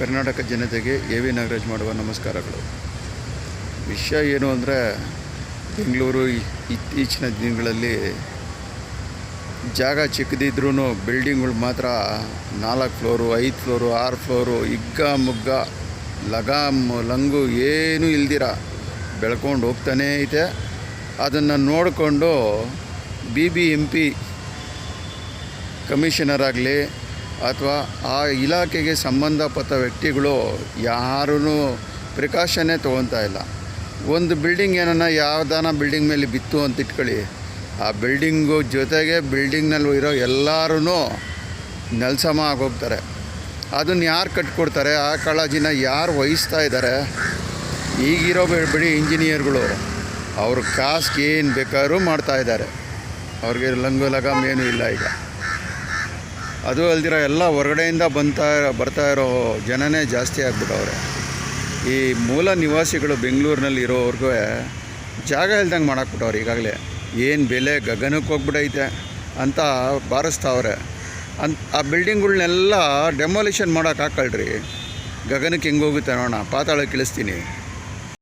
ಕರ್ನಾಟಕ ಜನತೆಗೆ ಎ.ವಿ. ನಾಗರಾಜ್ ಮಾಡುವ ನಮಸ್ಕಾರಗಳು. ವಿಷಯ ಏನು ಅಂದರೆ, ಬೆಂಗಳೂರು ಇತ್ತೀಚಿನ ದಿನಗಳಲ್ಲಿ ಜಾಗ ಚಿಕ್ಕದಿದ್ರೂ ಬಿಲ್ಡಿಂಗ್ಗಳು ಮಾತ್ರ 4 ಫ್ಲೋರು, 5 ಫ್ಲೋರು, 6 ಫ್ಲೋರು ಮುಗ್ಗ ಲಂಗು ಏನೂ ಇಲ್ದಿರ ಬೆಳ್ಕೊಂಡು ಹೋಗ್ತಾನೇ ಐತೆ. ಅದನ್ನು ನೋಡಿಕೊಂಡು BBMP ಕಮಿಷನರ್ ಆಗಲಿ ಅಥವಾ ಆ ಇಲಾಖೆಗೆ ಸಂಬಂಧಪಟ್ಟ ವ್ಯಕ್ತಿಗಳು ಯಾರೂ ಪ್ರಿಕಾಷನ್ನೇ ತೊಗೊತಾ ಇಲ್ಲ. ಒಂದು ಬಿಲ್ಡಿಂಗ್ ಏನನ್ನ ಯಾವುದಾನ ಬಿಲ್ಡಿಂಗ್ ಮೇಲೆ ಬಿತ್ತು ಅಂತ ಇಟ್ಕೊಳ್ಳಿ, ಆ ಬಿಲ್ಡಿಂಗು ಜೊತೆಗೆ ಬಿಲ್ಡಿಂಗ್ನಲ್ಲಿ ಇರೋ ಎಲ್ಲರೂ ನೆಲಸಮ ಆಗೋಗ್ತಾರೆ. ಅದನ್ನು ಯಾರು ಕಟ್ಕೊಡ್ತಾರೆ? ಆ ಕಾಳಜಿನ ಯಾರು ವಹಿಸ್ತಾ ಇದ್ದಾರೆ? ಈಗಿರೋ ಬಿಡಿ ಇಂಜಿನಿಯರ್ಗಳು ಅವ್ರ ಕಾಸ್ಗೆ ಏನು ಬೇಕಾದ್ರೂ ಮಾಡ್ತಾಯಿದ್ದಾರೆ. ಅವ್ರಿಗೆ ಲಗಾಮ್ ಏನೂ ಇಲ್ಲ. ಈಗ ಅದು ಅಲ್ದಿರ ಎಲ್ಲ ಹೊರಗಡೆಯಿಂದ ಬರ್ತಾ ಇರೋ ಜನನೇ ಜಾಸ್ತಿ ಆಗ್ಬಿಟ್ಟವ್ರೆ. ಈ ಮೂಲ ನಿವಾಸಿಗಳು ಬೆಂಗಳೂರಿನಲ್ಲಿ ಇರೋವ್ರಿಗೂ ಜಾಗ ಇಲ್ದಂಗೆ ಮಾಡಾಕ್ಬಿಟ್ಟವ್ರೆ. ಈಗಾಗಲೇ ಏನು ಬೆಲೆ ಗಗನಕ್ಕೆ ಹೋಗ್ಬಿಟ್ಟೈತೆ ಅಂತ ಬಾರಿಸ್ತಾವ್ರೆ. ಆ ಬಿಲ್ಡಿಂಗ್ಗಳ್ನೆಲ್ಲ ಡೆಮಾಲಿಷನ್ ಮಾಡೋಕೆ ಹಾಕಳ್ರಿ, ಗಗನಕ್ಕೆ ಹೆಂಗೆ ಹೋಗುತ್ತೆ ನೋಡೋಣ, ಪಾತಾಳಕ್ಕೆ ಇಳಿಸ್ತೀನಿ.